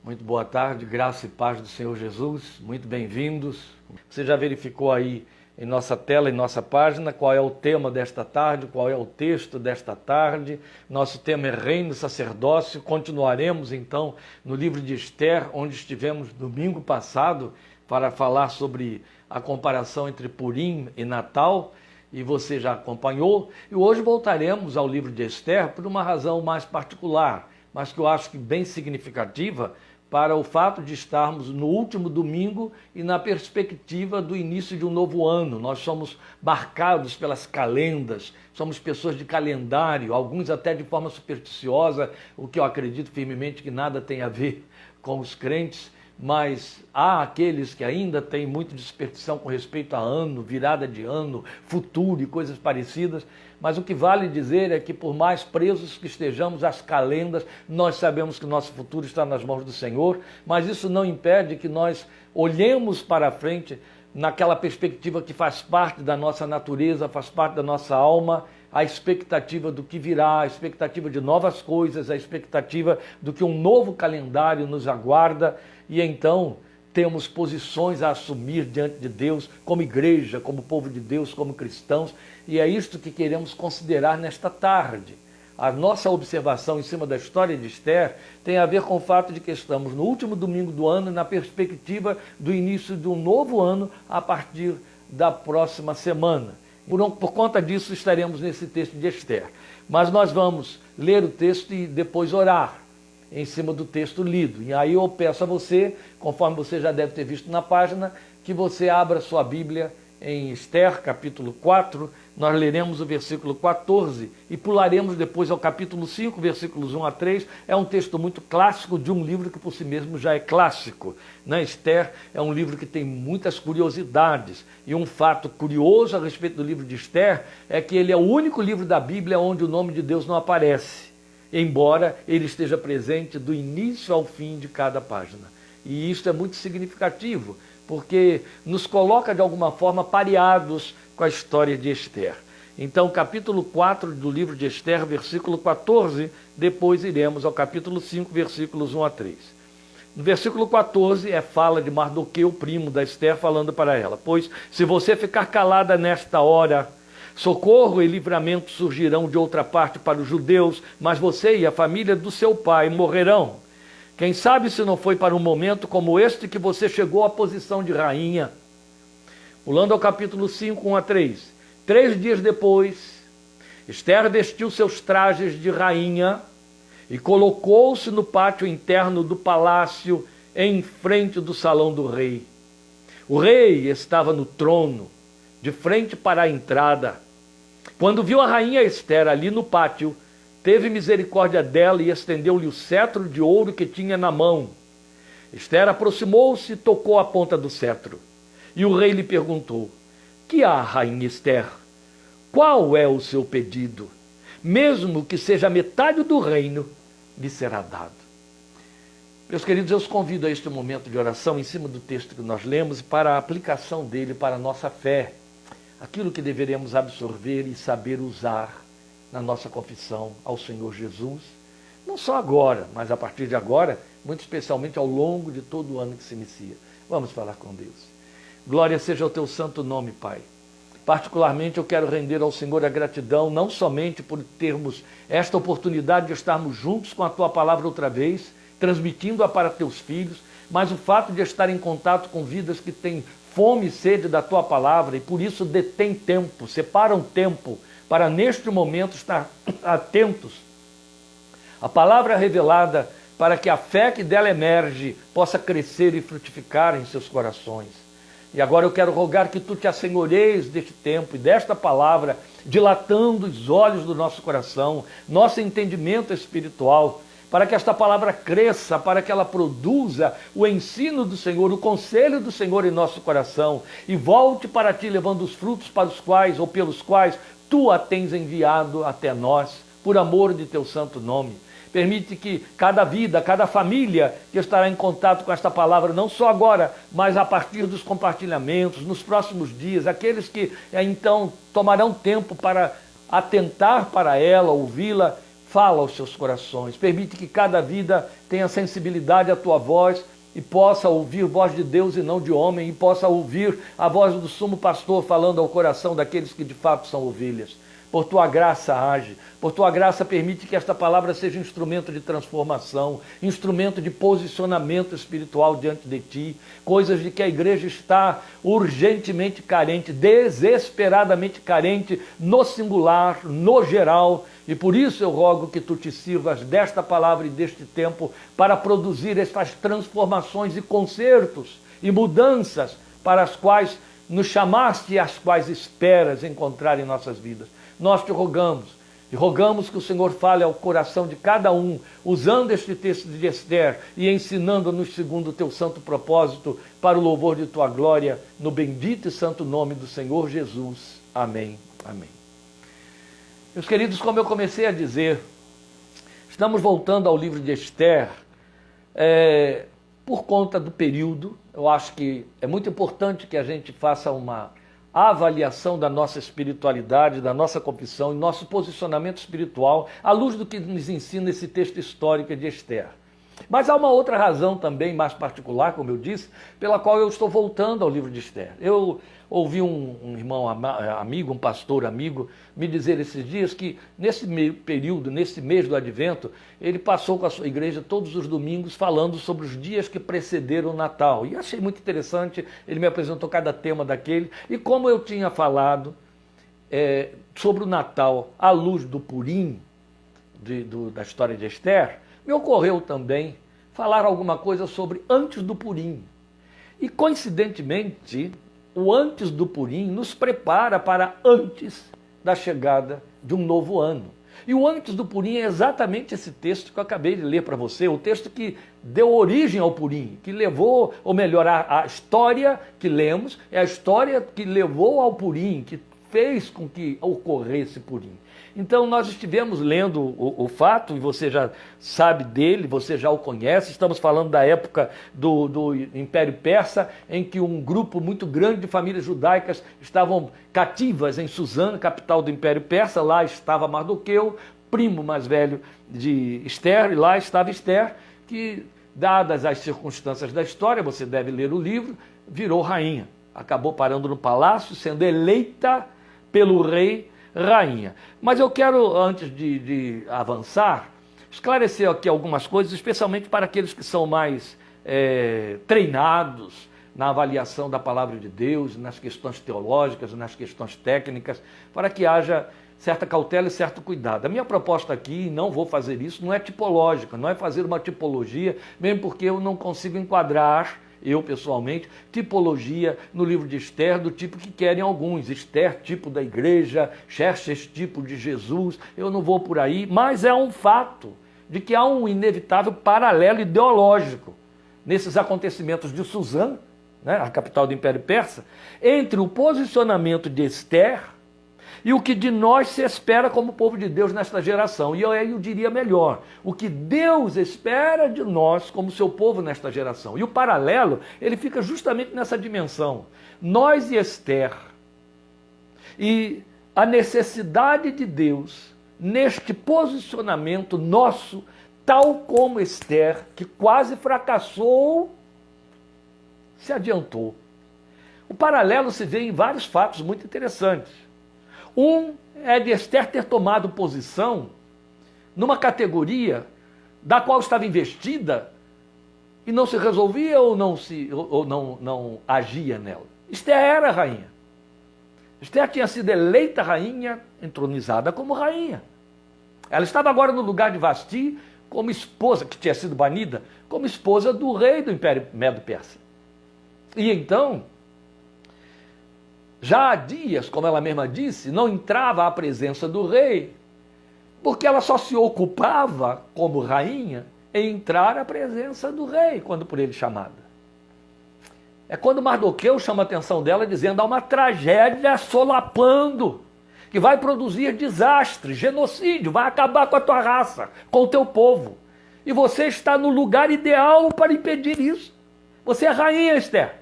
Muito boa tarde, graça e paz do Senhor Jesus, muito bem-vindos. Você já verificou aí em nossa tela, em nossa página, qual é o tema desta tarde, qual é o texto desta tarde. Nosso tema é Reino e Sacerdócio. Continuaremos então no livro de Esther, onde estivemos domingo passado para falar sobre a comparação entre Purim e Natal, e você já acompanhou. E hoje voltaremos ao livro de Esther por uma razão mais particular, mas que eu acho que bem significativa, para o fato de estarmos no último domingo e na perspectiva do início de um novo ano. Nós somos marcados pelas calendas, somos pessoas de calendário, alguns até de forma supersticiosa, o que eu acredito firmemente que nada tem a ver com os crentes, mas há aqueles que ainda têm muito de superstição com respeito a ano, virada de ano, futuro e coisas parecidas. Mas o que vale dizer é que por mais presos que estejamos às calendas, nós sabemos que o nosso futuro está nas mãos do Senhor, mas isso não impede que nós olhemos para frente naquela perspectiva que faz parte da nossa natureza, faz parte da nossa alma, a expectativa do que virá, a expectativa de novas coisas, a expectativa do que um novo calendário nos aguarda. E então temos posições a assumir diante de Deus, como igreja, como povo de Deus, como cristãos, e é isto que queremos considerar nesta tarde. A nossa observação em cima da história de Esther tem a ver com o fato de que estamos no último domingo do ano, na perspectiva do início de um novo ano a partir da próxima semana. Por conta disso estaremos nesse texto de Esther. Mas nós vamos ler o texto e depois orar em cima do texto lido. E aí eu peço a você, conforme você já deve ter visto na página, que você abra sua Bíblia em Esther, capítulo 4, nós leremos o versículo 14 e pularemos depois ao capítulo 5, versículos 1 a 3. É um texto muito clássico de um livro que por si mesmo já é clássico, né? Esther é um livro que tem muitas curiosidades, e um fato curioso a respeito do livro de Esther é que ele é o único livro da Bíblia onde o nome de Deus não aparece, embora ele esteja presente do início ao fim de cada página. E isso é muito significativo, porque nos coloca de alguma forma pareados com a história de Esther. Então, capítulo 4 do livro de Esther, versículo 14, depois iremos ao capítulo 5, versículos 1 a 3. No versículo 14 é fala de Mardoqueu, primo da Esther, falando para ela: pois se você ficar calada nesta hora, socorro e livramento surgirão de outra parte para os judeus, mas você e a família do seu pai morrerão. Quem sabe se não foi para um momento como este que você chegou à posição de rainha. Pulando ao capítulo 5, 1 a 3. 3 dias depois, Esther vestiu seus trajes de rainha e colocou-se no pátio interno do palácio, em frente do salão do rei. O rei estava no trono, de frente para a entrada. Quando viu a rainha Esther ali no pátio, teve misericórdia dela e estendeu-lhe o cetro de ouro que tinha na mão. Esther aproximou-se e tocou a ponta do cetro. E o rei lhe perguntou: que há, rainha Esther? Qual é o seu pedido? Mesmo que seja metade do reino, lhe será dado. Meus queridos, eu os convido a este momento de oração em cima do texto que nós lemos e para a aplicação dele para a nossa fé. Aquilo que deveremos absorver e saber usar na nossa confissão ao Senhor Jesus, não só agora, mas a partir de agora, muito especialmente ao longo de todo o ano que se inicia. Vamos falar com Deus. Glória seja ao teu santo nome, Pai. Particularmente eu quero render ao Senhor a gratidão, não somente por termos esta oportunidade de estarmos juntos com a tua palavra outra vez, transmitindo-a para teus filhos, mas o fato de estar em contato com vidas que têm fome e sede da tua palavra e por isso detém tempo, separam tempo para neste momento estar atentos à palavra revelada, para que a fé que dela emerge possa crescer e frutificar em seus corações. E agora eu quero rogar que tu te assenhoreis deste tempo e desta palavra, dilatando os olhos do nosso coração, nosso entendimento espiritual, para que esta palavra cresça, para que ela produza o ensino do Senhor, o conselho do Senhor em nosso coração, e volte para ti levando os frutos para os quais ou pelos quais tu a tens enviado até nós, por amor de teu santo nome. Permite que cada vida, cada família que estará em contato com esta palavra, não só agora, mas a partir dos compartilhamentos, nos próximos dias, aqueles que então tomarão tempo para atentar para ela, ouvi-la, fala aos seus corações, permite que cada vida tenha sensibilidade à tua voz e possa ouvir voz de Deus e não de homem, e possa ouvir a voz do sumo pastor falando ao coração daqueles que de fato são ovelhas. Por tua graça age, por tua graça permite que esta palavra seja instrumento de transformação, instrumento de posicionamento espiritual diante de ti, coisas de que a igreja está urgentemente carente, desesperadamente carente, no singular, no geral, e por isso eu rogo que tu te sirvas desta palavra e deste tempo para produzir estas transformações e consertos e mudanças para as quais nos chamaste e as quais esperas encontrar em nossas vidas. Nós te rogamos, e rogamos que o Senhor fale ao coração de cada um, usando este texto de Esther e ensinando-nos segundo o teu santo propósito, para o louvor de tua glória, no bendito e santo nome do Senhor Jesus. Amém. Amém. Meus queridos, como eu comecei a dizer, estamos voltando ao livro de Esther, por conta do período. Eu acho que é muito importante que a gente faça uma avaliação da nossa espiritualidade, da nossa confissão e nosso posicionamento espiritual à luz do que nos ensina esse texto histórico de Esther. Mas há uma outra razão também mais particular, como eu disse, pela qual eu estou voltando ao livro de Esther. Eu ouvi um irmão amigo, um pastor amigo, me dizer esses dias que nesse período, nesse mês do Advento, ele passou com a sua igreja todos os domingos falando sobre os dias que precederam o Natal. E achei muito interessante, ele me apresentou cada tema daquele. E como eu tinha falado sobre o Natal à luz do Purim, da história de Esther, me ocorreu também falar alguma coisa sobre antes do Purim. E coincidentemente, o antes do Purim nos prepara para antes da chegada de um novo ano. E o antes do Purim é exatamente esse texto que eu acabei de ler para você, o texto que deu origem ao Purim, que levou, ou melhor, a história que lemos, é a história que levou ao Purim, que fez com que ocorresse Purim. Então nós estivemos lendo o fato, e você já sabe dele, você já o conhece. Estamos falando da época do Império Persa, em que um grupo muito grande de famílias judaicas estavam cativas em Suzã, capital do Império Persa. Lá estava Mardoqueu, primo mais velho de Esther, e lá estava Esther, que, dadas as circunstâncias da história, você deve ler o livro, virou rainha. Acabou parando no palácio, sendo eleita pelo rei rainha. Mas eu quero, antes de avançar, esclarecer aqui algumas coisas, especialmente para aqueles que são mais treinados na avaliação da palavra de Deus, nas questões teológicas, nas questões técnicas, para que haja certa cautela e certo cuidado. A minha proposta aqui, não vou fazer isso, não é tipológica, não é fazer uma tipologia, mesmo porque eu não consigo enquadrar, eu pessoalmente, tipologia no livro de Esther do tipo que querem alguns. Esther, tipo da igreja, Xerxes, tipo de Jesus. Eu não vou por aí, mas é um fato de que há um inevitável paralelo ideológico nesses acontecimentos de Suzã, né, a capital do Império Persa, entre o posicionamento de Esther e o que de nós se espera como povo de Deus nesta geração. E eu diria melhor, o que Deus espera de nós como seu povo nesta geração. E o paralelo, ele fica justamente nessa dimensão. Nós e Esther, e a necessidade de Deus neste posicionamento nosso, tal como Esther, que quase fracassou, se adiantou. O paralelo se vê em vários fatos muito interessantes. Um é de Esther ter tomado posição numa categoria da qual estava investida e não se resolvia ou não agia nela. Esther era rainha. Esther tinha sido eleita rainha, entronizada como rainha. Ela estava agora no lugar de Vasti como esposa, que tinha sido banida, como esposa do rei do Império Medo-Persa. E então, já há dias, como ela mesma disse, não entrava à presença do rei, porque ela só se ocupava, como rainha, em entrar à presença do rei, quando por ele chamada. É quando Mardoqueu chama a atenção dela, dizendo: há uma tragédia solapando, que vai produzir desastre, genocídio, vai acabar com a tua raça, com o teu povo. E você está no lugar ideal para impedir isso. Você é rainha, Esther.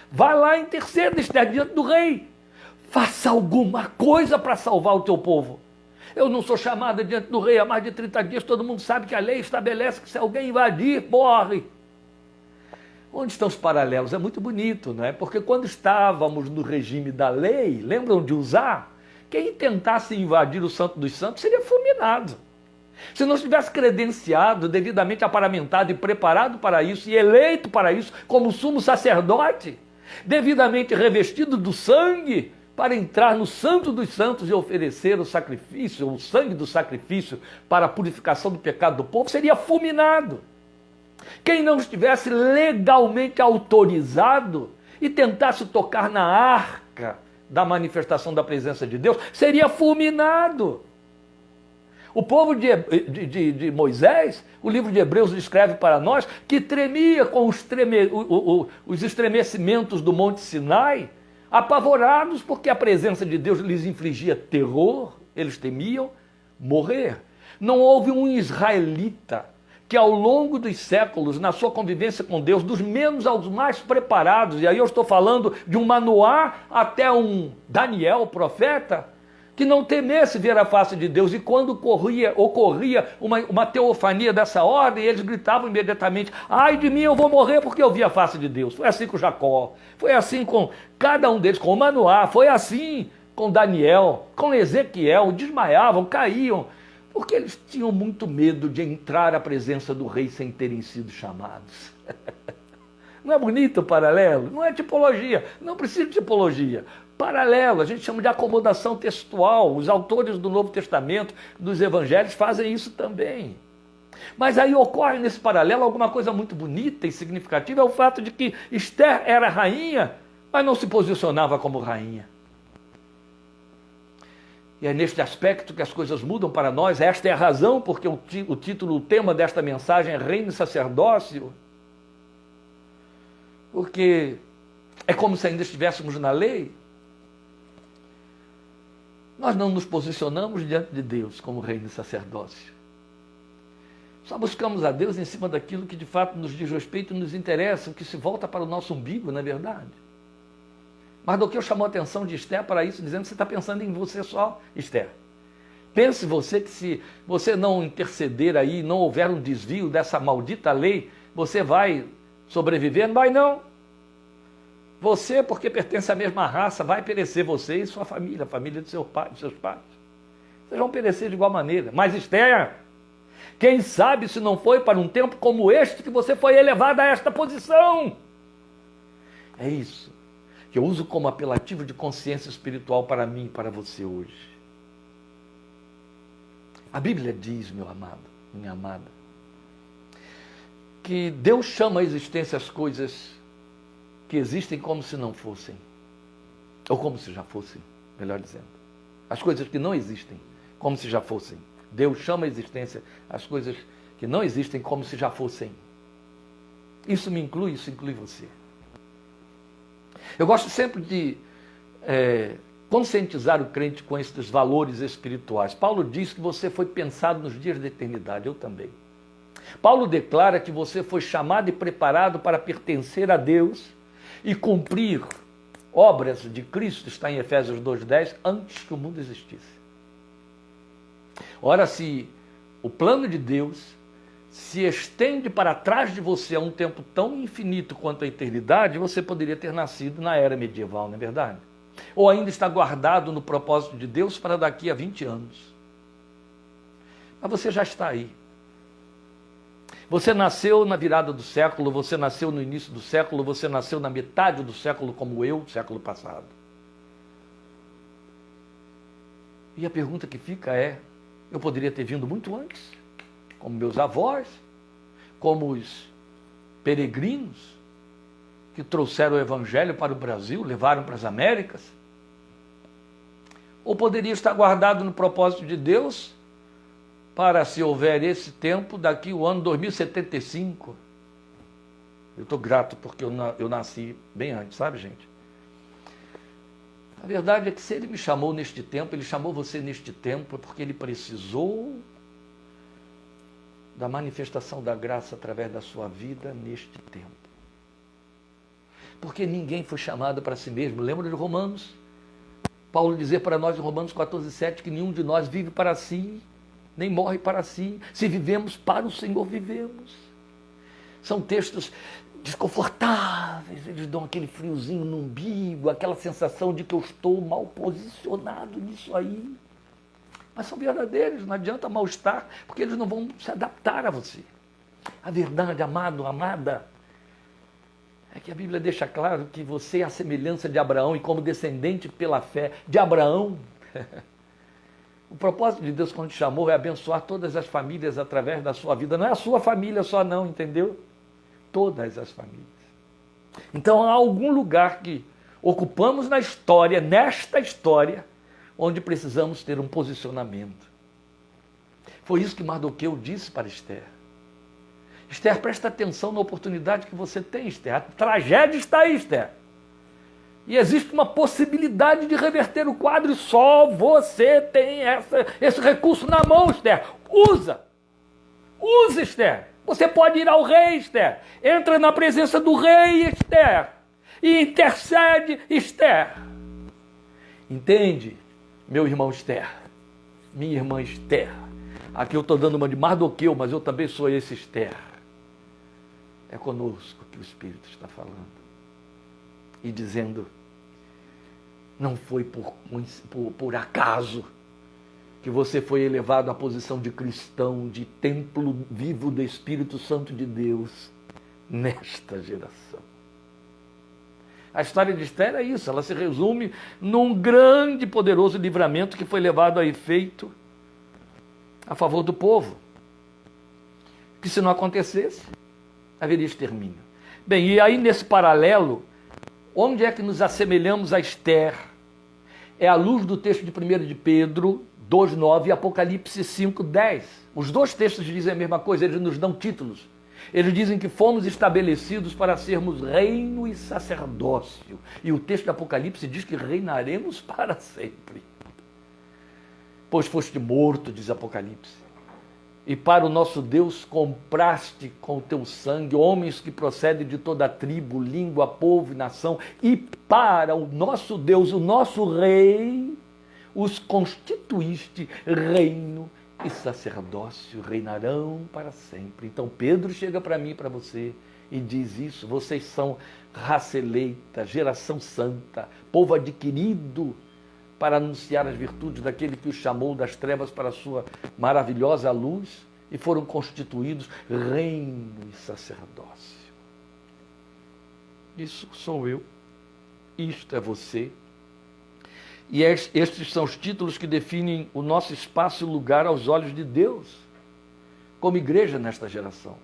Vai lá e interceda, Esther, diante do rei. Faça alguma coisa para salvar o teu povo. Eu não sou chamada diante do rei há mais de 30 dias, todo mundo sabe que a lei estabelece que se alguém invadir, morre. Onde estão os paralelos? É muito bonito, não é? Porque quando estávamos no regime da lei, lembram de usar? Quem tentasse invadir o Santo dos Santos seria fulminado. Se não estivesse credenciado, devidamente aparamentado e preparado para isso, e eleito para isso, como sumo sacerdote, devidamente revestido do sangue, para entrar no Santo dos Santos e oferecer o sacrifício, o sangue do sacrifício para a purificação do pecado do povo, seria fulminado. Quem não estivesse legalmente autorizado e tentasse tocar na arca da manifestação da presença de Deus, seria fulminado. O povo de Moisés, o livro de Hebreus descreve para nós, que tremia com os estremecimentos do Monte Sinai, apavorados porque a presença de Deus lhes infligia terror, eles temiam morrer. Não houve um israelita que ao longo dos séculos, na sua convivência com Deus, dos menos aos mais preparados, e aí eu estou falando de um Manoá até um Daniel, profeta, que não temesse ver a face de Deus, e quando ocorria uma teofania dessa ordem, eles gritavam imediatamente: ai de mim, eu vou morrer porque eu vi a face de Deus. Foi assim com Jacó, foi assim com cada um deles, com o Manoá, foi assim com Daniel, com Ezequiel, desmaiavam, caíam, porque eles tinham muito medo de entrar à presença do rei sem terem sido chamados. Não é bonito o paralelo? Não é tipologia, não precisa de tipologia. Paralelo, a gente chama de acomodação textual. Os autores do Novo Testamento, dos Evangelhos, fazem isso também. Mas aí ocorre nesse paralelo alguma coisa muito bonita e significativa, é o fato de que Esther era rainha, mas não se posicionava como rainha. E é neste aspecto que as coisas mudam para nós. Esta é a razão porque o título, o tema desta mensagem é Reino e Sacerdócio. Porque é como se ainda estivéssemos na lei. Nós não nos posicionamos diante de Deus como reino e sacerdócio. Só buscamos a Deus em cima daquilo que de fato nos diz respeito e nos interessa, o que se volta para o nosso umbigo, não é verdade? Mardoqueu chamou a atenção de Esther para isso, dizendo que você está pensando em você só, Esther. Pense você que se você não interceder aí, não houver um desvio dessa maldita lei, você vai sobreviver? Não vai não. Você, porque pertence à mesma raça, vai perecer, você e sua família, a família de seus pais. Vocês vão perecer de igual maneira. Mas Esther, quem sabe se não foi para um tempo como este que você foi elevada a esta posição? É isso que eu uso como apelativo de consciência espiritual para mim e para você hoje. A Bíblia diz, meu amado, minha amada, que Deus chama à existência as coisas que existem como se não fossem, ou como se já fossem, melhor dizendo. As coisas que não existem, como se já fossem. Deus chama à existência as coisas que não existem como se já fossem. Isso me inclui, isso inclui você. Eu gosto sempre de conscientizar o crente com esses valores espirituais. Paulo diz que você foi pensado nos dias da eternidade, eu também. Paulo declara que você foi chamado e preparado para pertencer a Deus e cumprir obras de Cristo, está em Efésios 2:10, antes que o mundo existisse. Ora, se o plano de Deus se estende para trás de você a um tempo tão infinito quanto a eternidade, você poderia ter nascido na era medieval, não é verdade? Ou ainda está guardado no propósito de Deus para daqui a 20 anos. Mas você já está aí. Você nasceu na virada do século, você nasceu no início do século, você nasceu na metade do século como eu, século passado. E a pergunta que fica é, eu poderia ter vindo muito antes, como meus avós, como os peregrinos que trouxeram o Evangelho para o Brasil, levaram para as Américas? Ou poderia estar guardado no propósito de Deus para, se houver esse tempo, daqui o ano 2075. Eu estou grato porque eu nasci bem antes, sabe, gente? A verdade é que se Ele me chamou neste tempo, Ele chamou você neste tempo, porque Ele precisou da manifestação da graça através da sua vida neste tempo. Porque ninguém foi chamado para si mesmo. Lembra de Romanos? Paulo dizer para nós em Romanos 14:7 que nenhum de nós vive para si, nem morre para si. Se vivemos, para o Senhor vivemos. São textos desconfortáveis, eles dão aquele friozinho no umbigo, aquela sensação de que eu estou mal posicionado nisso aí. Mas são verdadeiros, não adianta mal-estar, porque eles não vão se adaptar a você. A verdade, amado, amada, é que a Bíblia deixa claro que você é a semelhança de Abraão e como descendente pela fé de Abraão. O propósito de Deus quando te chamou é abençoar todas as famílias através da sua vida. Não é a sua família só não, entendeu? Todas as famílias. Então há algum lugar que ocupamos na história, nesta história, onde precisamos ter um posicionamento. Foi isso que Mardoqueu disse para Esther. Esther, presta atenção na oportunidade que você tem, Esther. A tragédia está aí, Esther. E existe uma possibilidade de reverter o quadro e só você tem esse recurso na mão, Esther. Usa! Usa, Esther! Você pode ir ao rei, Esther. Entra na presença do rei, Esther. E intercede, Esther. Entende, meu irmão Esther? Minha irmã Esther. Aqui eu estou dando uma de Mardoqueu, mas eu também sou esse Esther. É conosco que o Espírito está falando. E dizendo, não foi por acaso que você foi elevado à posição de cristão, de templo vivo do Espírito Santo de Deus, nesta geração. A história de Esther é isso, ela se resume num grande e poderoso livramento que foi levado a efeito a favor do povo. Que se não acontecesse, haveria extermínio. Bem, e aí nesse paralelo, onde é que nos assemelhamos a Esther? É à luz do texto de 1 de Pedro 2:9 e Apocalipse 5:10. Os dois textos dizem a mesma coisa, eles nos dão títulos. Eles dizem que fomos estabelecidos para sermos reino e sacerdócio. E o texto de Apocalipse diz que reinaremos para sempre. Pois foste morto, diz Apocalipse. E para o nosso Deus compraste com o teu sangue homens que procedem de toda a tribo, língua, povo e nação. E para o nosso Deus, o nosso Rei, os constituíste reino e sacerdócio, reinarão para sempre. Então Pedro chega para mim e para você e diz isso. Vocês são raça eleita, geração santa, povo adquirido para anunciar as virtudes daquele que os chamou das trevas para a sua maravilhosa luz e foram constituídos reino e sacerdócio. Isso sou eu, isto é você. E estes são os títulos que definem o nosso espaço e lugar aos olhos de Deus, como igreja nesta geração.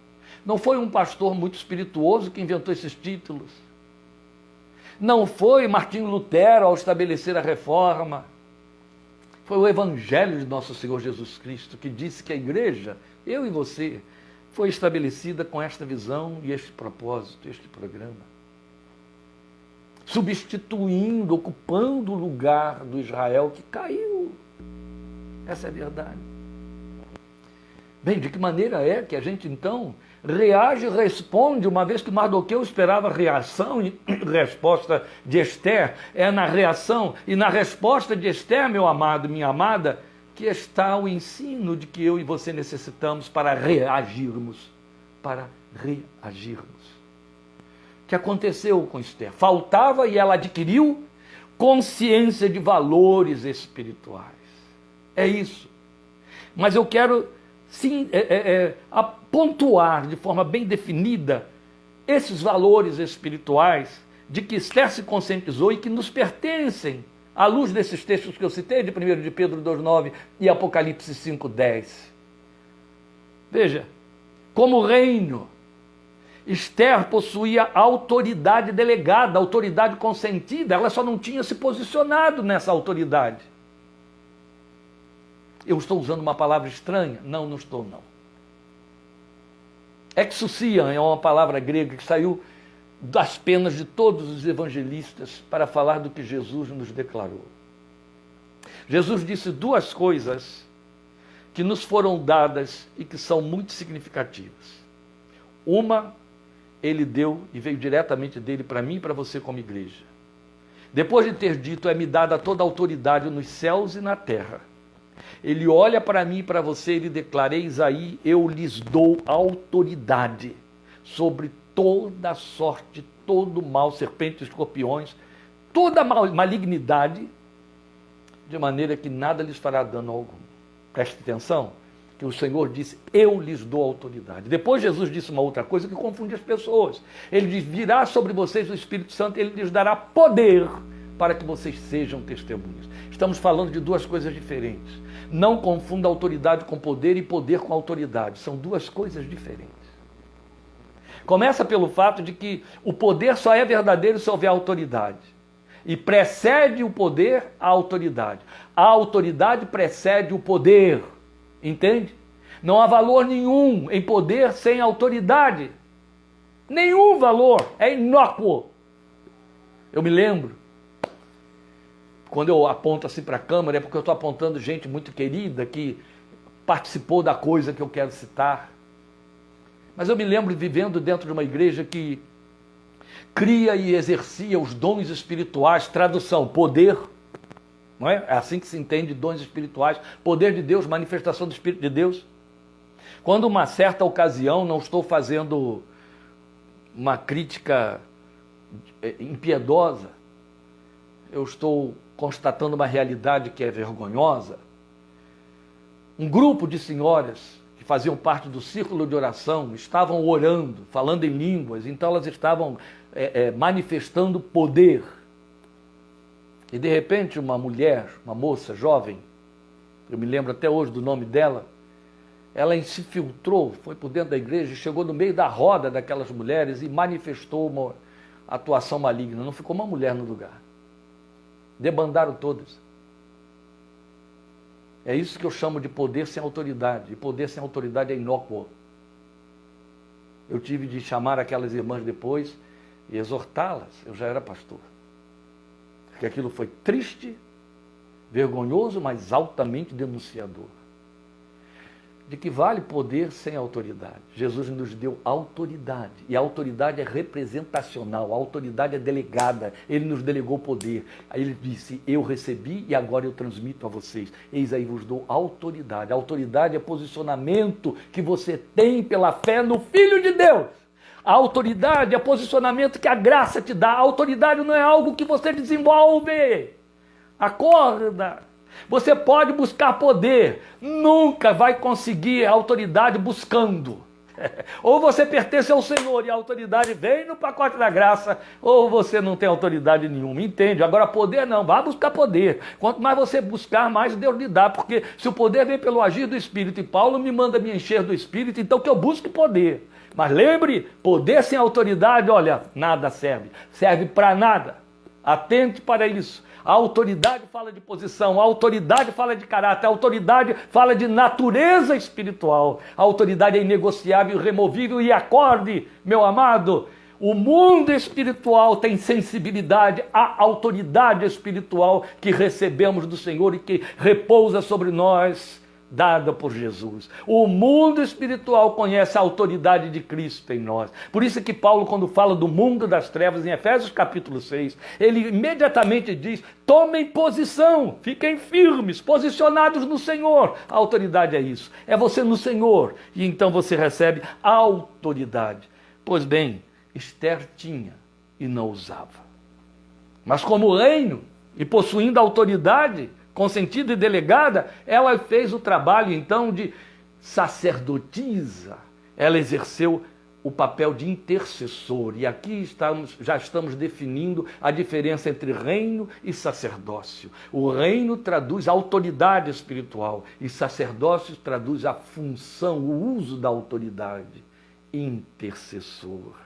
Não foi um pastor muito espirituoso que inventou esses títulos. Não foi Martinho Lutero ao estabelecer a reforma. Foi o Evangelho de nosso Senhor Jesus Cristo que disse que a igreja, eu e você, foi estabelecida com esta visão e este propósito, este programa. Substituindo, ocupando o lugar do Israel que caiu. Essa é a verdade. Bem, de que maneira é que a gente então reage e responde, uma vez que Mardoqueu esperava reação e resposta de Esther? É na reação e na resposta de Esther, meu amado, minha amada, que está o ensino de que eu e você necessitamos para reagirmos. Para reagirmos. O que aconteceu com Esther? Faltava e ela adquiriu consciência de valores espirituais. É isso. Mas eu quero sim pontuar de forma bem definida esses valores espirituais de que Esther se conscientizou e que nos pertencem à luz desses textos que eu citei, de 1 de Pedro 2:9 e Apocalipse 5:10. Veja, como reino, Esther possuía autoridade delegada, autoridade consentida, ela só não tinha se posicionado nessa autoridade. Eu estou usando uma palavra estranha? Não, não estou, não. Exousia é uma palavra grega que saiu das penas de todos os evangelistas para falar do que Jesus nos declarou. Jesus disse duas coisas que nos foram dadas e que são muito significativas. Uma, ele deu e veio diretamente dele para mim e para você como igreja. Depois de ter dito, é-me dada toda a autoridade nos céus e na terra. Ele olha para mim e para você, ele declara, eis aí, eu lhes dou autoridade sobre toda sorte, todo mal, serpentes, escorpiões, toda malignidade, de maneira que nada lhes fará dano algum. Preste atenção, que o Senhor disse, eu lhes dou autoridade. Depois Jesus disse uma outra coisa que confunde as pessoas. Ele diz, virá sobre vocês o Espírito Santo, ele lhes dará poder para que vocês sejam testemunhas. Estamos falando de duas coisas diferentes. Não confunda autoridade com poder e poder com autoridade. São duas coisas diferentes. Começa pelo fato de que o poder só é verdadeiro se houver autoridade. E precede o poder a autoridade. A autoridade precede o poder. Entende? Não há valor nenhum em poder sem autoridade. Nenhum valor. É inócuo. Eu me lembro, quando eu aponto assim para a câmera, é porque eu estou apontando gente muito querida que participou da coisa que eu quero citar. Mas eu me lembro vivendo dentro de uma igreja que cria e exercia os dons espirituais, tradução, poder, não é? É assim que se entende dons espirituais, poder de Deus, manifestação do Espírito de Deus. Quando uma certa ocasião, não estou fazendo uma crítica impiedosa, eu estou constatando uma realidade que é vergonhosa, um grupo de senhoras que faziam parte do círculo de oração estavam orando, falando em línguas, então elas estavam manifestando poder. E de repente uma mulher, uma moça jovem, eu me lembro até hoje do nome dela, ela se infiltrou, foi por dentro da igreja, chegou no meio da roda daquelas mulheres e manifestou uma atuação maligna. Não ficou uma mulher no lugar. Debandaram todas. É isso que eu chamo de poder sem autoridade. E poder sem autoridade é inócuo. Eu tive de chamar aquelas irmãs depois e exortá-las. Eu já era pastor. Porque aquilo foi triste, vergonhoso, mas altamente denunciador. De que vale poder sem autoridade? Jesus nos deu autoridade. E a autoridade é representacional, a autoridade é delegada. Ele nos delegou poder. Aí ele disse, eu recebi e agora eu transmito a vocês. Eis aí vos dou autoridade. A autoridade é posicionamento que você tem pela fé no Filho de Deus. A autoridade é posicionamento que a graça te dá. A autoridade não é algo que você desenvolve. Acorda. Você pode buscar poder, nunca vai conseguir a autoridade buscando. Ou você pertence ao Senhor e a autoridade vem no pacote da graça, ou você não tem autoridade nenhuma, entende? Agora poder não, vá buscar poder. Quanto mais você buscar, mais Deus lhe dá, porque se o poder vem pelo agir do Espírito, e Paulo me manda me encher do Espírito, então que eu busque poder. Mas lembre, poder sem autoridade, olha, nada serve. Serve para nada. Atente para isso. A autoridade fala de posição, a autoridade fala de caráter, a autoridade fala de natureza espiritual. A autoridade é inegociável, irremovível e acorde, meu amado. O mundo espiritual tem sensibilidade à autoridade espiritual que recebemos do Senhor e que repousa sobre nós, dada por Jesus. O mundo espiritual conhece a autoridade de Cristo em nós. Por isso que Paulo, quando fala do mundo das trevas, em Efésios capítulo 6, ele imediatamente diz, tomem posição, fiquem firmes, posicionados no Senhor. A autoridade é isso, é você no Senhor, e então você recebe autoridade. Pois bem, Esther tinha e não usava. Mas como reino, e possuindo autoridade, consentida e delegada, ela fez o trabalho então de sacerdotisa. Ela exerceu o papel de intercessor. E aqui já estamos definindo a diferença entre reino e sacerdócio. O reino traduz a autoridade espiritual e sacerdócio traduz a função, o uso da autoridade. Intercessor.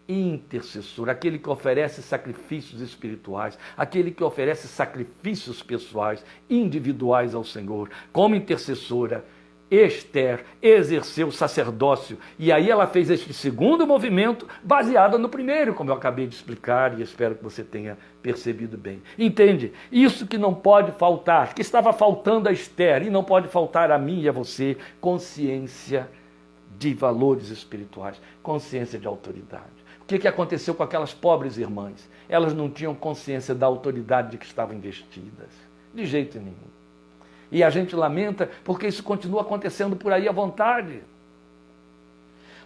Intercessor, aquele que oferece sacrifícios espirituais, aquele que oferece sacrifícios pessoais, individuais ao Senhor. Como intercessora, Esther exerceu sacerdócio, e aí ela fez este segundo movimento baseado no primeiro, como eu acabei de explicar, e espero que você tenha percebido bem. Entende? Isso que não pode faltar, que estava faltando a Esther, e não pode faltar a mim e a você, consciência de valores espirituais, consciência de autoridade. O que aconteceu com aquelas pobres irmãs? Elas não tinham consciência da autoridade de que estavam investidas. De jeito nenhum. E a gente lamenta porque isso continua acontecendo por aí à vontade.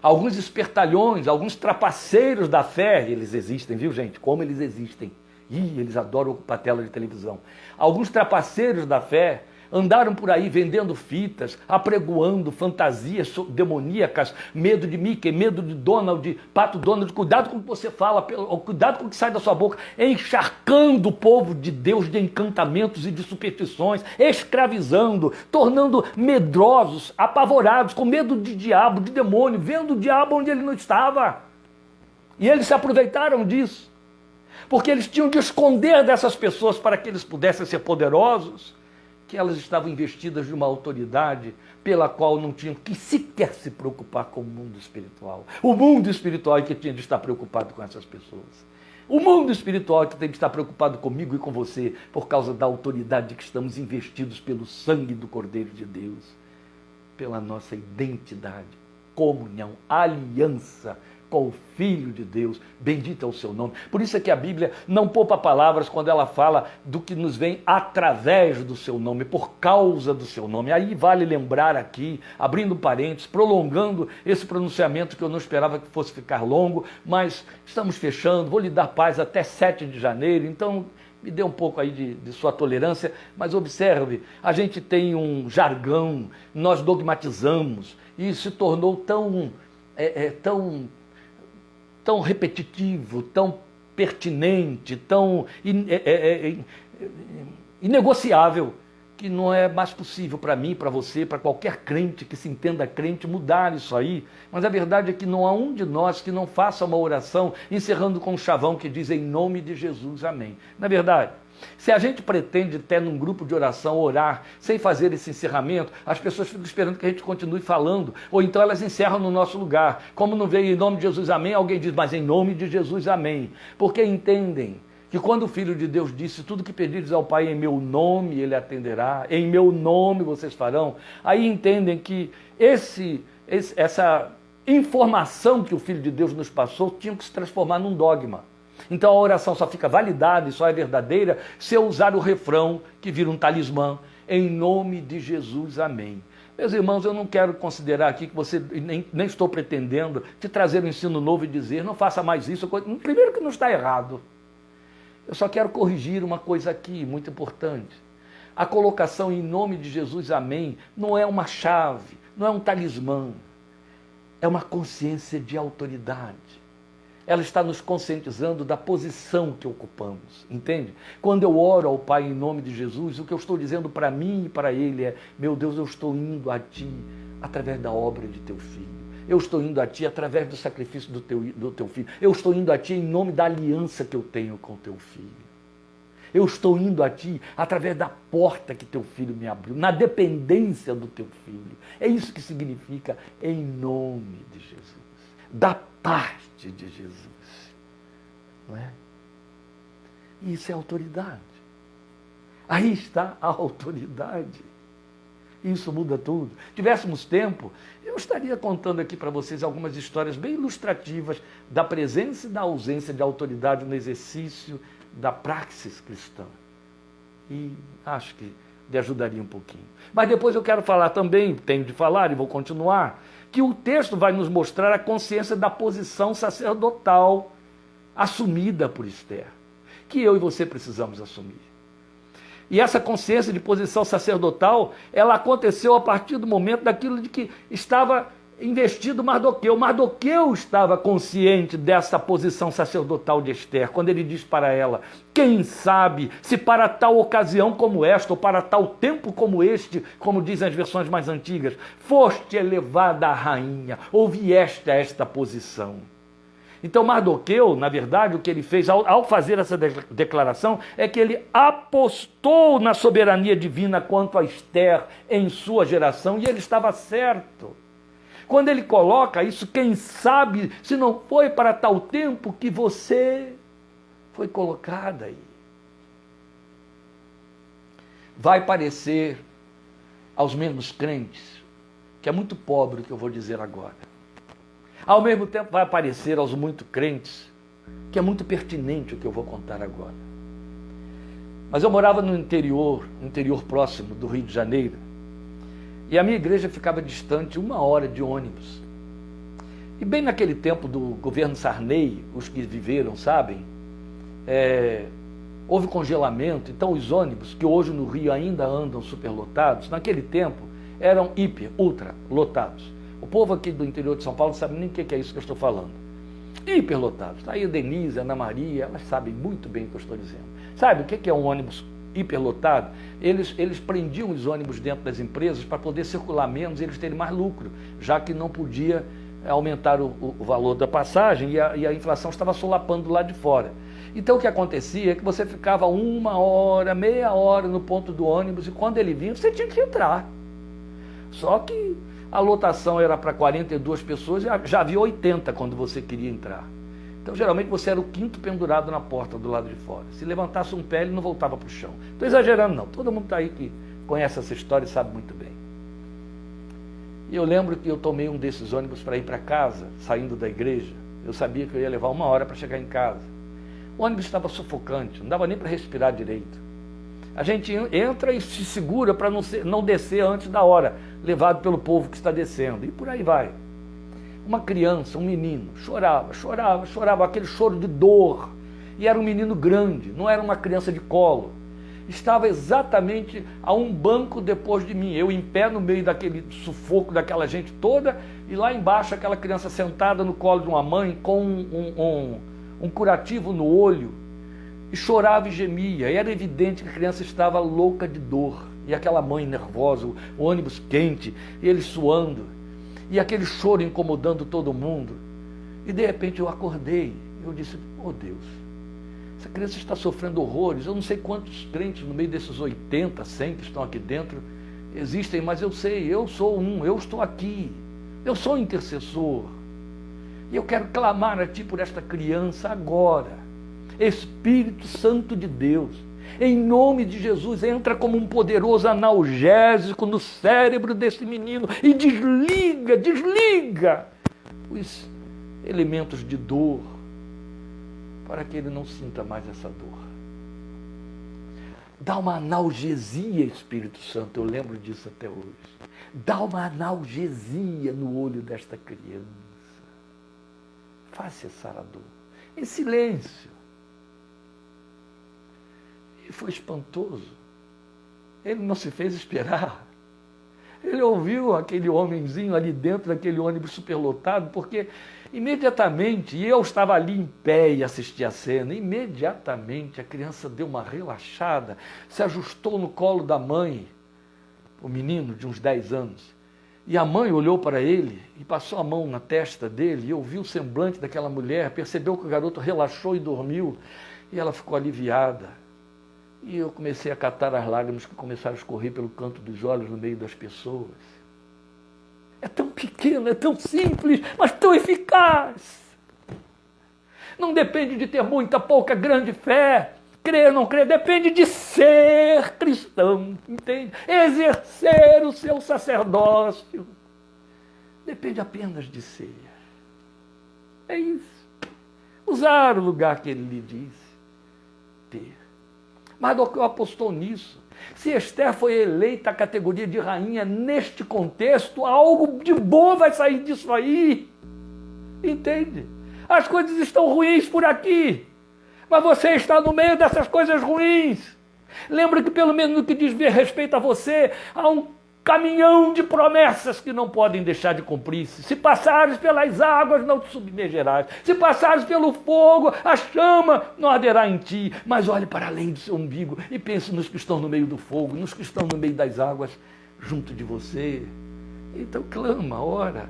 Alguns espertalhões, alguns trapaceiros da fé, eles existem, viu gente? Como eles existem. Eles adoram ocupar tela de televisão. Alguns trapaceiros da fé andaram por aí vendendo fitas, apregoando fantasias demoníacas, medo de Mickey, medo de Donald, de Pato Donald, cuidado com o que você fala, cuidado com o que sai da sua boca, encharcando o povo de Deus de encantamentos e de superstições, escravizando, tornando medrosos, apavorados, com medo de diabo, de demônio, vendo o diabo onde ele não estava. E eles se aproveitaram disso, porque eles tinham de esconder dessas pessoas para que eles pudessem ser poderosos, que elas estavam investidas de uma autoridade pela qual não tinham que sequer se preocupar com o mundo espiritual. O mundo espiritual é que tinha de estar preocupado com essas pessoas. O mundo espiritual é que tem de estar preocupado comigo e com você, por causa da autoridade que estamos investidos pelo sangue do Cordeiro de Deus, pela nossa identidade, comunhão, aliança com o Filho de Deus, bendito é o seu nome. Por isso é que a Bíblia não poupa palavras quando ela fala do que nos vem através do seu nome, por causa do seu nome. Aí vale lembrar aqui, abrindo parênteses, prolongando esse pronunciamento que eu não esperava que fosse ficar longo, mas estamos fechando, vou lhe dar paz até 7 de janeiro, então me dê um pouco aí de sua tolerância, mas observe, a gente tem um jargão, nós dogmatizamos, e se tornou tão repetitivo, tão pertinente, tão inegociável, que não é mais possível para mim, para você, para qualquer crente que se entenda crente, mudar isso aí. Mas a verdade é que não há um de nós que não faça uma oração encerrando com um chavão que diz em nome de Jesus, amém. Não é verdade? Se a gente pretende até num grupo de oração orar sem fazer esse encerramento, as pessoas ficam esperando que a gente continue falando, ou então elas encerram no nosso lugar. Como não veio em nome de Jesus, amém, alguém diz, mas em nome de Jesus, amém. Porque entendem que quando o Filho de Deus disse, tudo que pedires ao Pai em meu nome, Ele atenderá, em meu nome vocês farão, aí entendem que essa informação que o Filho de Deus nos passou tinha que se transformar num dogma. Então a oração só fica validada e só é verdadeira se eu usar o refrão que vira um talismã, em nome de Jesus, amém. Meus irmãos, eu não quero considerar aqui que você, nem estou pretendendo te trazer um ensino novo e dizer, não faça mais isso. Primeiro que não está errado. Eu só quero corrigir uma coisa aqui, muito importante. A colocação em nome de Jesus, amém, não é uma chave, não é um talismã. É uma consciência de autoridade. Ela está nos conscientizando da posição que ocupamos, entende? Quando eu oro ao Pai em nome de Jesus, o que eu estou dizendo para mim e para Ele é, meu Deus, eu estou indo a Ti através da obra de Teu Filho. Eu estou indo a Ti através do sacrifício do Teu Filho. Eu estou indo a Ti em nome da aliança que eu tenho com Teu Filho. Eu estou indo a Ti através da porta que Teu Filho me abriu, na dependência do Teu Filho. É isso que significa em nome de Jesus. Da parte de Jesus. Não é? Isso é autoridade. Aí está a autoridade. Isso muda tudo. Tivéssemos tempo, eu estaria contando aqui para vocês algumas histórias bem ilustrativas da presença e da ausência de autoridade no exercício da praxis cristã. E acho que lhe ajudaria um pouquinho. Mas depois eu quero falar também, tenho de falar e vou continuar, que o texto vai nos mostrar a consciência da posição sacerdotal assumida por Esther, que eu e você precisamos assumir. E essa consciência de posição sacerdotal, ela aconteceu a partir do momento daquilo de que estava investido Mardoqueu. Mardoqueu estava consciente dessa posição sacerdotal de Esther, quando ele diz para ela, quem sabe se para tal ocasião como esta, ou para tal tempo como este, como dizem as versões mais antigas, foste elevada a rainha, ou vieste a esta posição. Então Mardoqueu, na verdade, o que ele fez ao fazer essa declaração é que ele apostou na soberania divina quanto a Esther em sua geração, e ele estava certo. Quando ele coloca isso, quem sabe se não foi para tal tempo que você foi colocada aí. Vai parecer aos menos crentes que é muito pobre o que eu vou dizer agora. Ao mesmo tempo vai aparecer aos muito crentes que é muito pertinente o que eu vou contar agora. Mas eu morava no interior próximo do Rio de Janeiro, e a minha igreja ficava distante 1 hora de ônibus. E bem naquele tempo do governo Sarney, os que viveram sabem, houve congelamento, então os ônibus, que hoje no Rio ainda andam superlotados, naquele tempo eram ultra lotados. O povo aqui do interior de São Paulo não sabe nem o que é isso que eu estou falando. Hiperlotados. Está aí a Denise, a Ana Maria, elas sabem muito bem o que eu estou dizendo. Sabe o que é um ônibus hiperlotado? Eles prendiam os ônibus dentro das empresas para poder circular menos e eles terem mais lucro, já que não podia aumentar o valor da passagem e a inflação estava solapando lá de fora. Então o que acontecia é que você ficava 1 hora, meia hora no ponto do ônibus e quando ele vinha você tinha que entrar. Só que a lotação era para 42 pessoas e já havia 80 quando você queria entrar. Então geralmente você era o quinto pendurado na porta do lado de fora. Se levantasse um pé ele não voltava para o chão. Estou exagerando não, todo mundo está aí que conhece essa história e sabe muito bem. E eu lembro que eu tomei um desses ônibus para ir para casa, saindo da igreja. Eu sabia que eu ia levar 1 hora para chegar em casa. O ônibus estava sufocante, não dava nem para respirar direito. A gente entra e se segura para não descer antes da hora, levado pelo povo que está descendo. E por aí vai. Uma criança, um menino, chorava, aquele choro de dor. E era um menino grande, não era uma criança de colo. Estava exatamente a um banco depois de mim, eu em pé no meio daquele sufoco daquela gente toda, e lá embaixo aquela criança sentada no colo de uma mãe com um curativo no olho, e chorava e gemia, e era evidente que a criança estava louca de dor, e aquela mãe nervosa, o ônibus quente, e ele suando, e aquele choro incomodando todo mundo, e de repente eu acordei, eu disse, oh Deus, essa criança está sofrendo horrores, eu não sei quantos crentes no meio desses 80, 100 que estão aqui dentro existem, mas eu sei, eu sou eu estou aqui, eu sou intercessor, e eu quero clamar a Ti por esta criança agora. Espírito Santo de Deus, em nome de Jesus, entra como um poderoso analgésico no cérebro desse menino e desliga os elementos de dor, para que ele não sinta mais essa dor. Dá uma analgesia, Espírito Santo, eu lembro disso até hoje. Dá uma analgesia no olho desta criança. Faz cessar a dor, em silêncio. E foi espantoso. Ele não se fez esperar. Ele ouviu aquele homenzinho ali dentro daquele ônibus superlotado, porque imediatamente, e eu estava ali em pé e assisti a cena, imediatamente a criança deu uma relaxada, se ajustou no colo da mãe, o menino de uns 10 anos, e a mãe olhou para ele e passou a mão na testa dele, e eu vi o semblante daquela mulher, percebeu que o garoto relaxou e dormiu, e ela ficou aliviada. E eu comecei a catar as lágrimas que começaram a escorrer pelo canto dos olhos no meio das pessoas. É tão pequeno, é tão simples, mas tão eficaz. Não depende de ter muita, pouca, grande fé. Crer ou não crer, depende de ser cristão, entende? Exercer o seu sacerdócio. Depende apenas de ser. É isso. Usar o lugar que ele lhe disse ter. Mardoqueu apostou nisso. Se Esther foi eleita à categoria de rainha neste contexto, algo de bom vai sair disso aí. Entende? As coisas estão ruins por aqui, mas você está no meio dessas coisas ruins. Lembra que pelo menos no que diz respeito a você, há um caminhão de promessas que não podem deixar de cumprir-se. Se passares pelas águas, não te submergerás. Se passares pelo fogo, a chama não arderá em ti. Mas olhe para além do seu umbigo e pense nos que estão no meio do fogo, nos que estão no meio das águas, junto de você. Então clama, ora,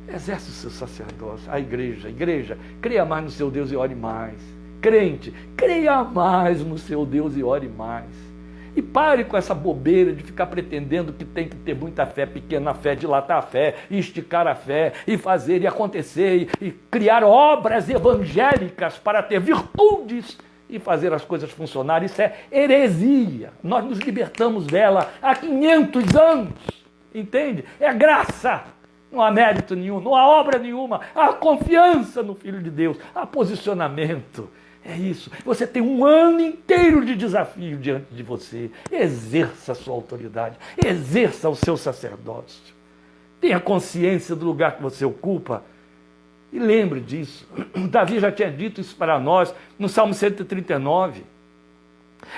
exerce o seu sacerdócio. A igreja, creia mais no seu Deus e ore mais. Crente, creia mais no seu Deus e ore mais. E pare com essa bobeira de ficar pretendendo que tem que ter muita fé, pequena fé, dilatar a fé, e esticar a fé, e fazer e acontecer, e criar obras evangélicas para ter virtudes e fazer as coisas funcionarem. Isso é heresia. Nós nos libertamos dela há 500 anos, entende? É graça. não há mérito nenhum, não há obra nenhuma, há confiança no Filho de Deus, há posicionamento. É isso. Você tem um ano inteiro de desafio diante de você. Exerça a sua autoridade, exerça o seu sacerdócio. Tenha consciência do lugar que você ocupa e lembre disso. Davi já tinha dito isso para nós no Salmo 139.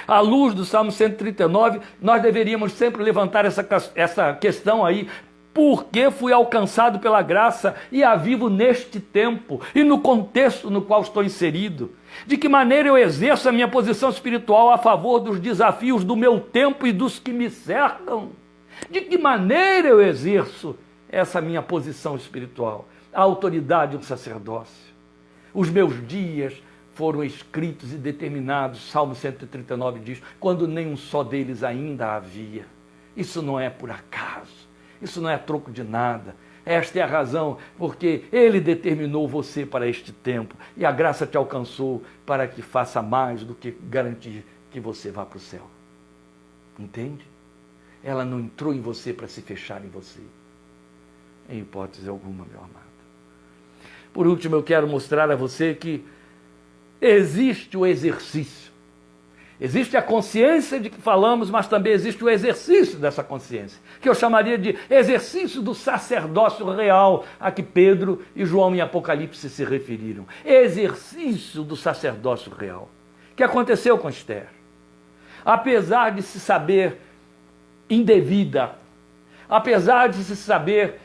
À luz do Salmo 139, nós deveríamos sempre levantar essa questão aí. Porque fui alcançado pela graça e a vivo neste tempo e no contexto no qual estou inserido? De que maneira eu exerço a minha posição espiritual a favor dos desafios do meu tempo e dos que me cercam? De que maneira eu exerço essa minha posição espiritual? A autoridade do sacerdócio. Os meus dias foram escritos e determinados, Salmo 139 diz, quando nem um só deles ainda havia. Isso não é por acaso. Isso não é troco de nada. Esta é a razão porque Ele determinou você para este tempo e a graça te alcançou para que faça mais do que garantir que você vá para o céu. Entende? Ela não entrou em você para se fechar em você. Em hipótese alguma, meu amado. Por último, eu quero mostrar a você que existe o exercício. Existe a consciência de que falamos, mas também existe o exercício dessa consciência, que eu chamaria de exercício do sacerdócio real, a que Pedro e João em Apocalipse se referiram. Exercício do sacerdócio real. O que aconteceu com Esther? Apesar de se saber indevida, apesar de se saber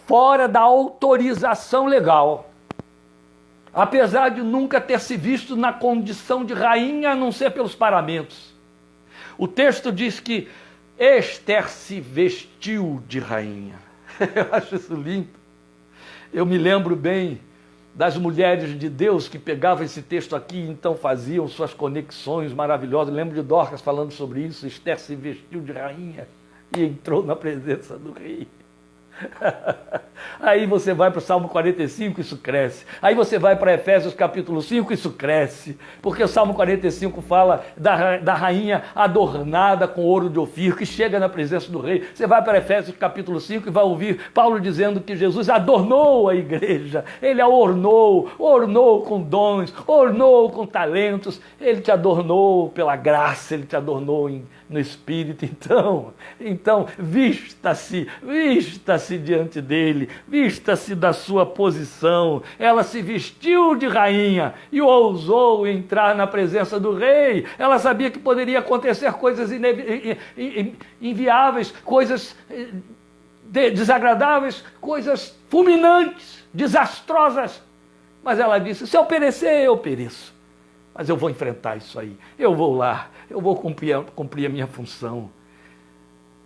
fora da autorização legal, apesar de nunca ter se visto na condição de rainha, a não ser pelos paramentos. O texto diz que Esther se vestiu de rainha. Eu acho isso lindo. Eu me lembro bem das mulheres de Deus que pegavam esse texto aqui e então faziam suas conexões maravilhosas. Eu lembro de Dorcas falando sobre isso. Esther se vestiu de rainha e entrou na presença do rei. Aí você vai para o Salmo 45, isso cresce. Aí você vai para Efésios capítulo 5, isso cresce. Porque o Salmo 45 fala da rainha adornada com ouro de Ofir, que chega na presença do rei. Você vai para Efésios capítulo 5 e vai ouvir Paulo dizendo que Jesus adornou a igreja. Ele a ornou com dons, ornou com talentos. Ele te adornou pela graça, ele te adornou no Espírito. Então vista-se diante dele, vista-se da sua posição. Ela se vestiu de rainha e ousou entrar na presença do rei. Ela sabia que poderia acontecer coisas inviáveis, coisas desagradáveis, coisas fulminantes, desastrosas. Mas ela disse, se eu perecer, eu pereço. Mas eu vou enfrentar isso aí. Eu vou lá, eu vou cumprir a minha função.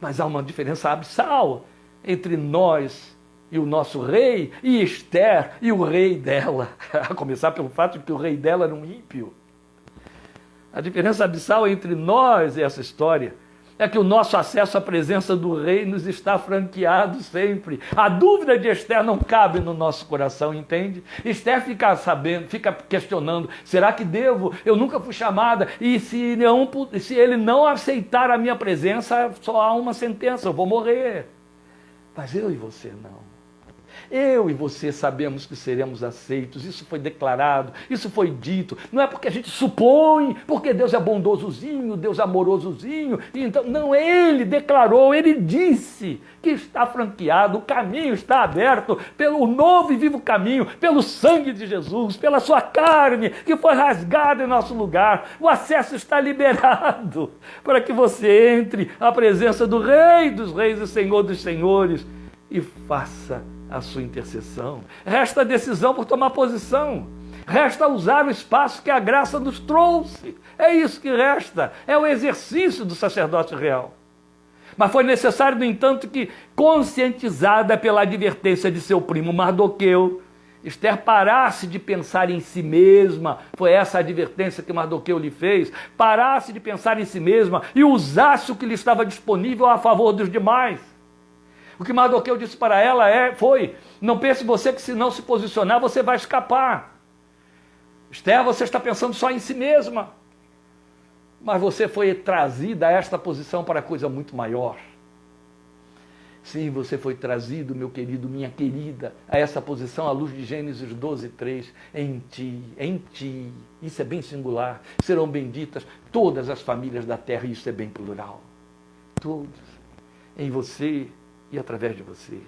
Mas há uma diferença abissal entre nós e o nosso rei, e Esther e o rei dela. A começar pelo fato de que o rei dela era um ímpio. A diferença abissal entre nós e essa história é que o nosso acesso à presença do rei nos está franqueado sempre. A dúvida de Esther não cabe no nosso coração, entende? Esther fica questionando, será que devo? Eu nunca fui chamada, e se ele não aceitar a minha presença, só há uma sentença, eu vou morrer. Mas eu e você não. Eu e você sabemos que seremos aceitos, isso foi declarado, isso foi dito, não é porque a gente supõe, porque Deus é bondosozinho, Deus é amorosozinho, então, não, Ele declarou, Ele disse que está franqueado, o caminho está aberto pelo novo e vivo caminho, pelo sangue de Jesus, pela sua carne que foi rasgada em nosso lugar, o acesso está liberado para que você entre à presença do Rei dos Reis e Senhor dos Senhores e faça a sua intercessão. Resta a decisão por tomar posição. Resta usar o espaço que a graça nos trouxe. É isso que resta. É o exercício do sacerdócio real. Mas foi necessário, no entanto, que, conscientizada pela advertência de seu primo Mardoqueu, Esther parasse de pensar em si mesma, foi essa a advertência que Mardoqueu lhe fez, parasse de pensar em si mesma e usasse o que lhe estava disponível a favor dos demais. O que Mardoqueu disse para ela foi, não pense você que se não se posicionar você vai escapar. Esther, você está pensando só em si mesma. Mas você foi trazida a esta posição para coisa muito maior. Sim, você foi trazido, meu querido, minha querida, a essa posição à luz de Gênesis 12:3. Em ti, isso é bem singular, serão benditas todas as famílias da terra, isso é bem plural. Todos, em você e através de você.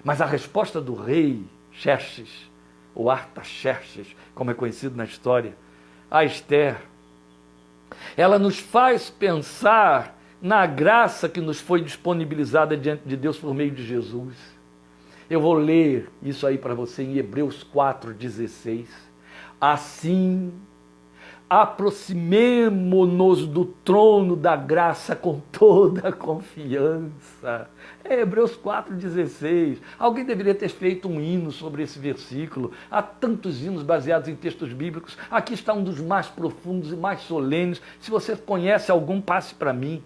Mas a resposta do rei Xerxes, ou Artaxerxes, como é conhecido na história, a Esther, ela nos faz pensar na graça que nos foi disponibilizada diante de Deus por meio de Jesus. Eu vou ler isso aí para você em Hebreus 4:16. Assim, aproximemo-nos do trono da graça com toda a confiança. É Hebreus 4:16. Alguém deveria ter feito um hino sobre esse versículo. Há tantos hinos baseados em textos bíblicos. Aqui está um dos mais profundos e mais solenes. Se você conhece algum, passe para mim.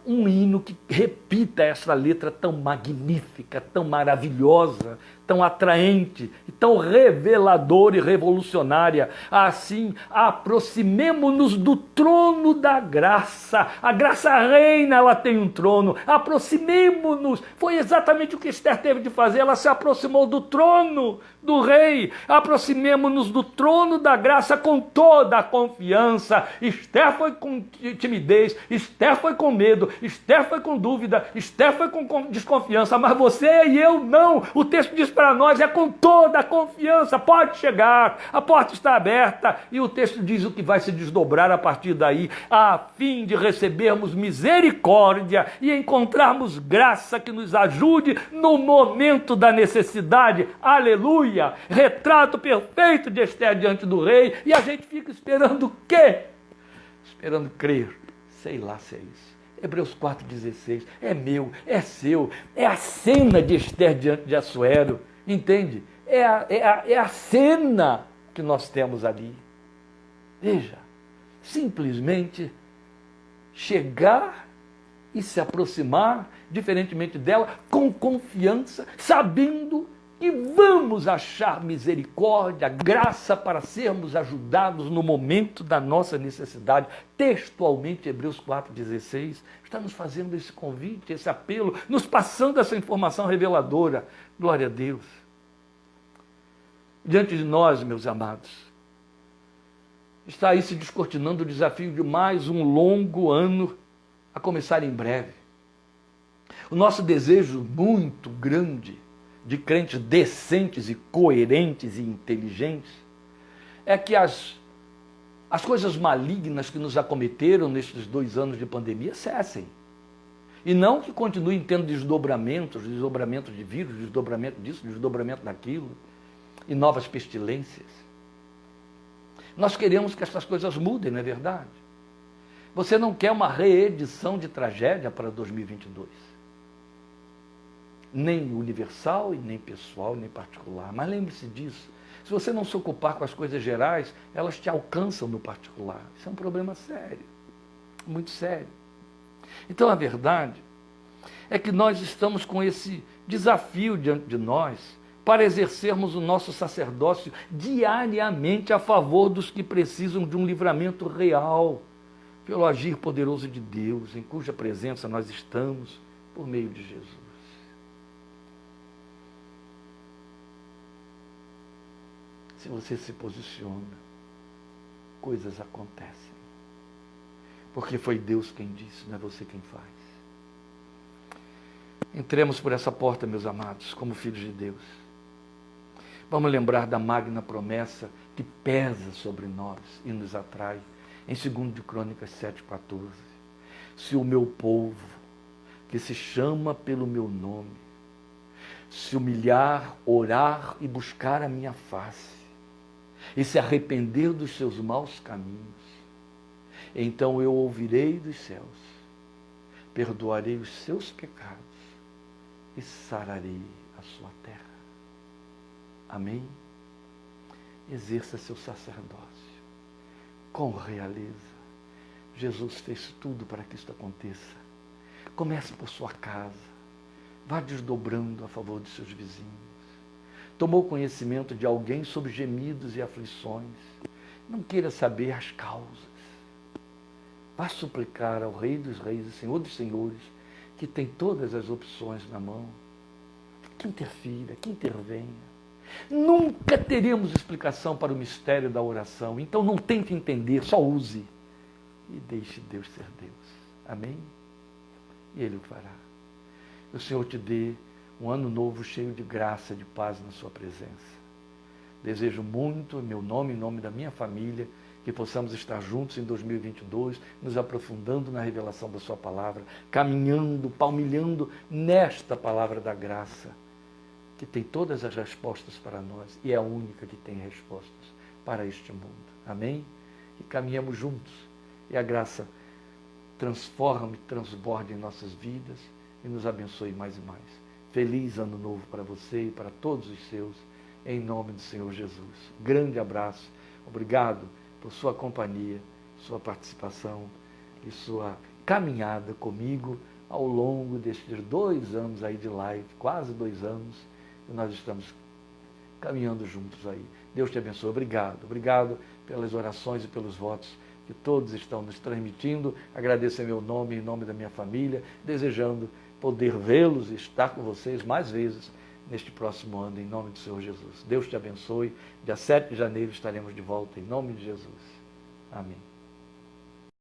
Um hino que repita essa letra tão magnífica, tão maravilhosa, tão atraente, tão reveladora e revolucionária. Assim, aproximemo-nos do trono da graça. A graça reina, ela tem um trono. Aproximemo-nos. Foi exatamente o que Esther teve de fazer. Ela se aproximou do trono do rei. Aproximemo-nos do trono da graça com toda a confiança. Esther foi com timidez, Esther foi com medo, Esther foi com dúvida, Esther foi com desconfiança, mas você e eu não. O texto diz para nós, é com toda a confiança, pode chegar, a porta está aberta, e o texto diz o que vai se desdobrar a partir daí, a fim de recebermos misericórdia e encontrarmos graça que nos ajude no momento da necessidade. Aleluia! Retrato perfeito de Esther diante do rei, e a gente fica esperando o quê? Esperando crer, sei lá se é isso. Hebreus 4:16, é meu, é seu, é a cena de Esther diante de Assuero, entende? É a cena que nós temos ali. Veja, simplesmente chegar e se aproximar, diferentemente dela, com confiança, sabendo que vamos achar misericórdia, graça para sermos ajudados no momento da nossa necessidade. Textualmente, Hebreus 4:16 está nos fazendo esse convite, esse apelo, nos passando essa informação reveladora. Glória a Deus. Diante de nós, meus amados, está aí se descortinando o desafio de mais um longo ano a começar em breve. O nosso desejo muito grande de crentes decentes e coerentes e inteligentes é que as coisas malignas que nos acometeram nestes 2 anos de pandemia cessem. E não que continuem tendo desdobramento de vírus, desdobramento disso, desdobramento daquilo, e novas pestilências. Nós queremos que essas coisas mudem, não é verdade? Você não quer uma reedição de tragédia para 2022. Nem universal, e nem pessoal, nem particular. Mas lembre-se disso. Se você não se ocupar com as coisas gerais, elas te alcançam no particular. Isso é um problema sério, muito sério. Então, a verdade é que nós estamos com esse desafio diante de nós para exercermos o nosso sacerdócio diariamente a favor dos que precisam de um livramento real, pelo agir poderoso de Deus, em cuja presença nós estamos por meio de Jesus. Se você se posiciona, coisas acontecem. Porque foi Deus quem disse, não é você quem faz. Entremos por essa porta, meus amados, como filhos de Deus. Vamos lembrar da magna promessa que pesa sobre nós e nos atrai. Em 2 de Crônicas 7:14. Se o meu povo, que se chama pelo meu nome, se humilhar, orar e buscar a minha face, e se arrepender dos seus maus caminhos, então eu ouvirei dos céus, perdoarei os seus pecados e sararei a sua terra. Amém? Exerça seu sacerdócio com realeza. Jesus fez tudo para que isso aconteça. Comece por sua casa, vá desdobrando a favor dos seus vizinhos. Tomou conhecimento de alguém sobre gemidos e aflições, não queira saber as causas. Vá suplicar ao Rei dos Reis e Senhor dos Senhores que tem todas as opções na mão, que interfira, que intervenha. Nunca teremos explicação para o mistério da oração, então não tente entender, só use e deixe Deus ser Deus. Amém? E Ele o fará. O Senhor te dê um ano novo cheio de graça, de paz na sua presença. Desejo muito, em meu nome, em nome da minha família, que possamos estar juntos em 2022, nos aprofundando na revelação da sua palavra, caminhando, palmilhando nesta palavra da graça, que tem todas as respostas para nós e é a única que tem respostas para este mundo. Amém? Que caminhamos juntos e a graça transforme, transborde em nossas vidas e nos abençoe mais e mais. Feliz ano novo para você e para todos os seus, em nome do Senhor Jesus. Grande abraço, obrigado por sua companhia, sua participação e sua caminhada comigo ao longo destes 2 anos aí de live, quase 2 anos, que nós estamos caminhando juntos aí. Deus te abençoe. Obrigado pelas orações e pelos votos que todos estão nos transmitindo. Agradeço em meu nome, em nome da minha família, desejando poder vê-los e estar com vocês mais vezes neste próximo ano, em nome do Senhor Jesus. Deus te abençoe. Dia 7 de janeiro estaremos de volta, em nome de Jesus. Amém.